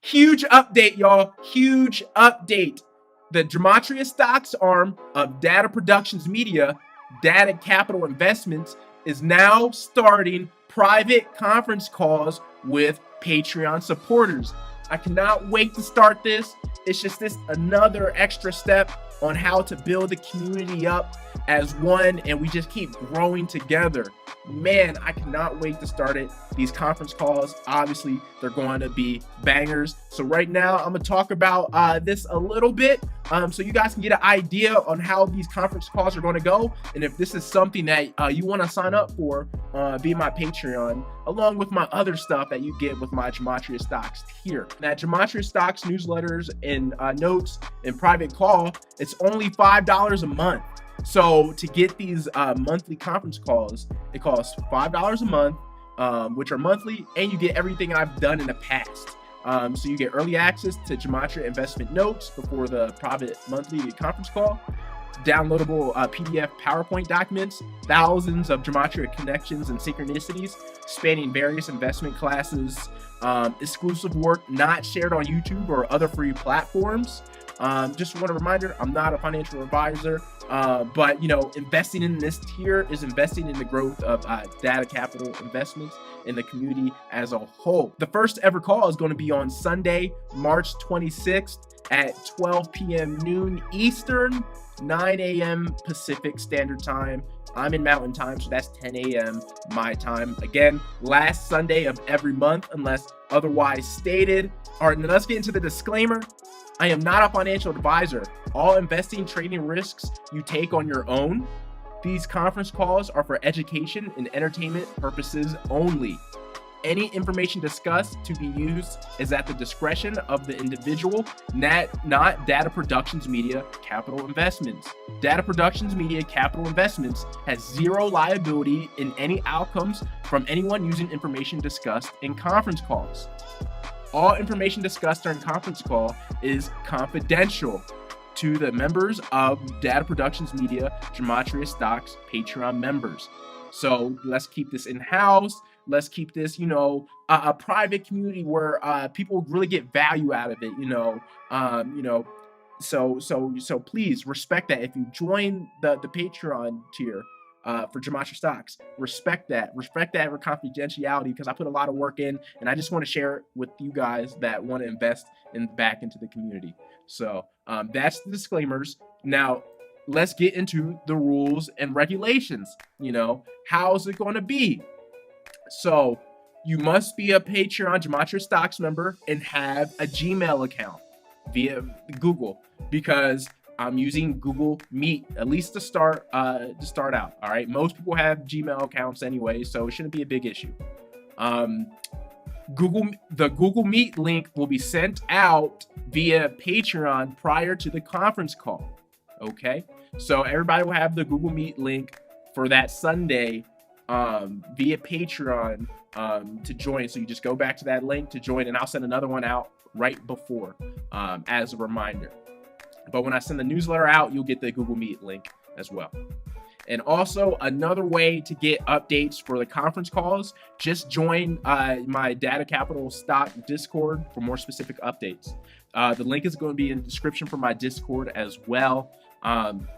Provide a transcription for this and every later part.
Huge update, y'all. Huge update. The Gematria stocks arm of D.A.T.A Productions Media, D.A.T.A Capital Investments, is now starting private conference calls with Patreon supporters. I cannot wait to start this. It's just this another extra step on how to build the community up as one, and we just keep growing together. Man, I cannot wait to start it. These conference calls, obviously, they're going to be bangers. So right now, I'm going to talk about this a little bit so you guys can get an idea on how these conference calls are going to go. And if this is something that you want to sign up for, be my Patreon, along with my other stuff that you get with my Gematria Stocks here. Now, Gematria Stocks newsletters and notes and private call, it's only $5 a month. So to get these monthly conference calls, it costs $5 a month, which are monthly, and you get everything I've done in the past. So you get early access to Gematria investment notes before the private monthly conference call, downloadable PDF PowerPoint documents, thousands of Gematria connections and synchronicities spanning various investment classes, exclusive work not shared on YouTube or other free platforms. Just want a reminder, I'm not a financial advisor, but investing in this tier is investing in the growth of D.A.T.A Capital Investments in the community as a whole. The first ever call is going to be on Sunday, March 26th at 12 p.m. noon Eastern, 9 a.m. Pacific Standard Time. I'm in Mountain Time, so that's 10 a.m. my time. Again, last Sunday of every month, unless otherwise stated. All right, now let's get into the disclaimer. I am not a financial advisor. All investing, trading risks you take on your own. These conference calls are for education and entertainment purposes only. Any information discussed to be used is at the discretion of the individual, not D.A.T.A Productions Media Capital Investments. D.A.T.A Productions Media Capital Investments has zero liability in any outcomes from anyone using information discussed in conference calls. All information discussed during conference call is confidential to the members of D.A.T.A Productions Media Gematria Stocks Patreon members. So let's keep this in-house. Let's keep this, a private community where people really get value out of it. So please respect that. If you join the Patreon tier for Gematria Stocks, respect that for confidentiality, because I put a lot of work in, and I just want to share it with you guys that want to invest back into the community. So that's the disclaimers. Now let's get into the rules and regulations. How's it going to be? So you must be a Patreon Gematria Stocks member and have a Gmail account via Google, because I'm using Google Meet, at least to start out. All right. Most people have Gmail accounts anyway, so it shouldn't be a big issue. The Google Meet link will be sent out via Patreon prior to the conference call. Okay. So everybody will have the Google Meet link for that Sunday via Patreon to join. So you just go back to that link to join, and I'll send another one out right before as a reminder. But when I send the newsletter out, you'll get the Google Meet link as well. And also, another way to get updates for the conference calls, just join my D.A.T.A Capital Stock Discord for more specific updates. The link is going to be in the description for my Discord as well.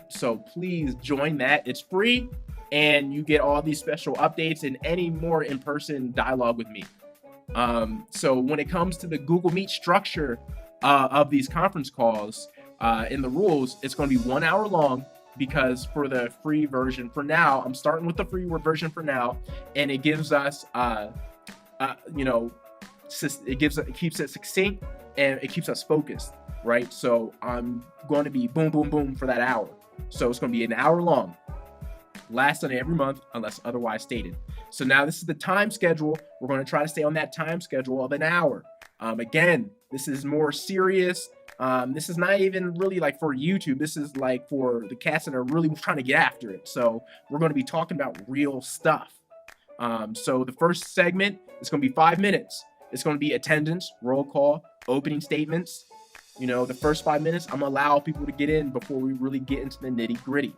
So please join that. It's free, and you get all these special updates and any more in-person dialogue with me. So when it comes to the Google Meet structure of these conference calls, in the rules, it's going to be 1 hour long, because for the free version for now, I'm starting with the free version for now, and it gives us, it keeps it succinct, and it keeps us focused, right? So I'm going to be boom, boom, boom for that hour. So it's going to be an hour long, last Sunday every month, unless otherwise stated. So now this is the time schedule. We're going to try to stay on that time schedule of an hour. Again, this is more serious. This is not even really like for YouTube. This is like for the cats that are really trying to get after it. So we're going to be talking about real stuff. So the first segment is going to be 5 minutes. It's going to be attendance, roll call, opening statements. The first 5 minutes, I'm going to allow people to get in before we really get into the nitty gritty.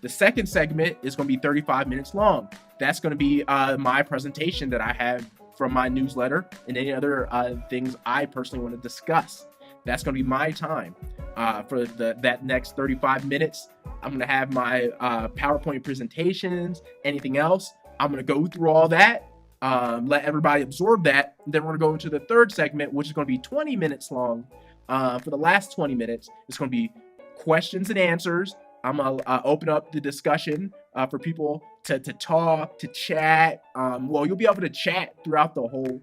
The second segment is going to be 35 minutes long. That's going to be my presentation that I have from my newsletter and any other things I personally want to discuss. That's going to be my time for that next 35 minutes. I'm going to have my PowerPoint presentations, anything else. I'm going to go through all that, let everybody absorb that. And then we're going to go into the third segment, which is going to be 20 minutes long. For the last 20 minutes, it's going to be questions and answers. I'm going to open up the discussion for people to talk, to chat. Well, you'll be able to chat throughout the whole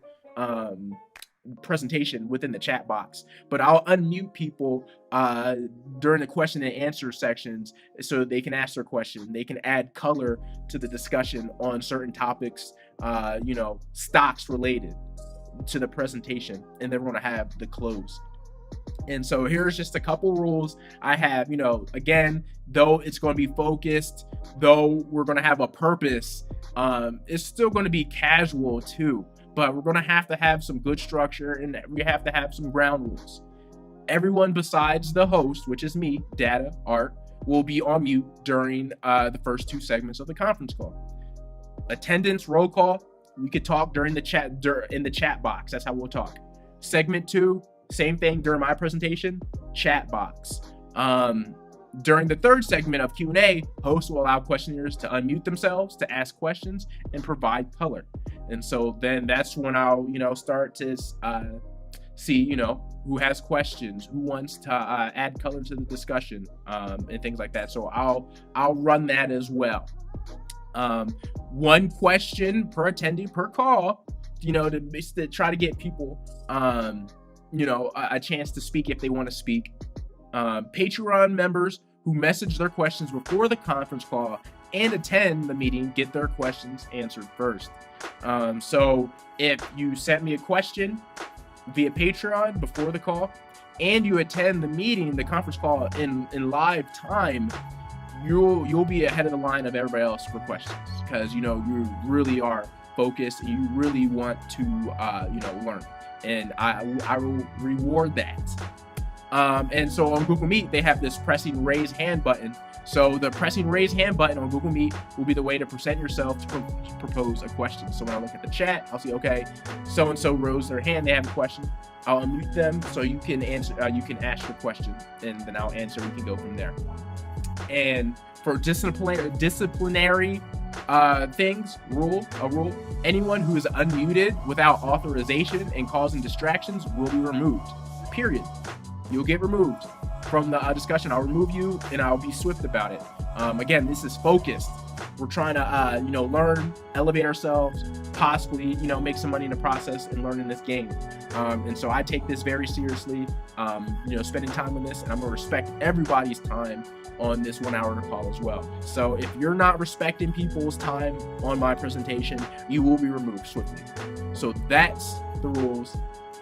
presentation within the chat box, but I'll unmute people during the question and answer sections so they can ask their question. They can add color to the discussion on certain topics, stocks related to the presentation, and then we're going to have the close. And so here's just a couple rules I have. Again, though it's going to be focused, though we're going to have a purpose, it's still going to be casual too. But we're going to have some good structure, and we have to have some ground rules. Everyone besides the host, which is me, D.A.T.A, Art, will be on mute during the first two segments of the conference call. Attendance, roll call, we could talk during the chat, in the chat box. That's how we'll talk. Segment 2, same thing during my presentation, chat box. During the third segment of Q&A, hosts will allow questioners to unmute themselves to ask questions and provide color. And so then that's when I'll, start to see, who has questions, who wants to add color to the discussion, and things like that. So I'll run that as well. One question per attendee per call, to try to get people, a chance to speak if they want to speak. Patreon members who message their questions before the conference call and attend the meeting get their questions answered first. So if you sent me a question via Patreon before the call and you attend the meeting, the conference call in live time, you'll be ahead of the line of everybody else for questions, because you really are focused and you really want to learn, and I will reward that. And so on Google Meet, they have this pressing raise hand button. So the pressing raise hand button on Google Meet will be the way to present yourself to propose a question. So when I look at the chat, I'll see, okay, so-and-so rose their hand, they have a question. I'll unmute them so you can answer. You can ask your question, and then I'll answer. We can go from there. And for disciplinary things, rule, anyone who is unmuted without authorization and causing distractions will be removed. Period. You'll get removed from the discussion. I'll remove you, and I'll be swift about it. Again, this is focused. We're trying to, learn, elevate ourselves, possibly, make some money in the process and learn in this game. And so I take this very seriously, spending time on this, and I'm going to respect everybody's time on this 1 hour call as well. So if you're not respecting people's time on my presentation, you will be removed swiftly. So that's the rules.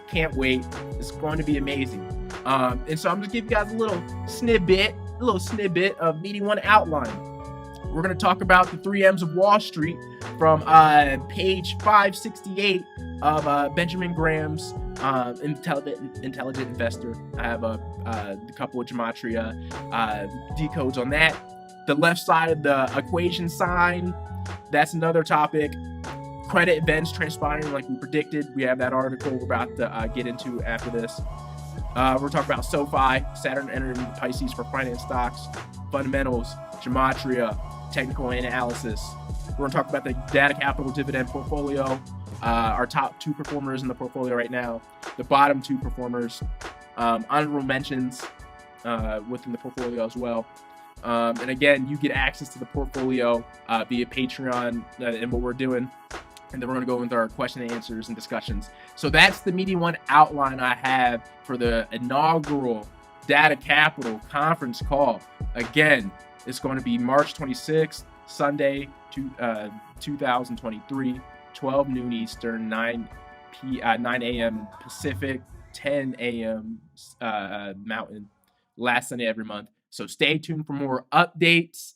Can't wait. It's going to be amazing. And so I'm just giving you guys a little snippet of meeting one outline. We're going to talk about the 3 M's of Wall Street from page 568 of Benjamin Graham's Intelligent Investor. I have a couple of Gematria decodes on that. The left side of the equation sign, that's another topic. Credit events transpiring like we predicted. We have that article we're about to get into after this. We're talking about SoFi, Saturn entering Pisces for finance stocks, fundamentals, Gematria, technical analysis. We're going to talk about the D.A.T.A Capital dividend portfolio, our top 2 performers in the portfolio right now, the bottom 2 performers, honorable mentions within the portfolio as well. And again, you get access to the portfolio via Patreon and what we're doing. And then we're going to go into our question and answers and discussions. So that's the meeting one outline I have for the inaugural D.A.T.A Capital conference call. Again, it's going to be March 26th, Sunday, 2023, 12 noon Eastern, 9 a.m. Pacific, 10 a.m. Mountain, last Sunday every month. So stay tuned for more updates.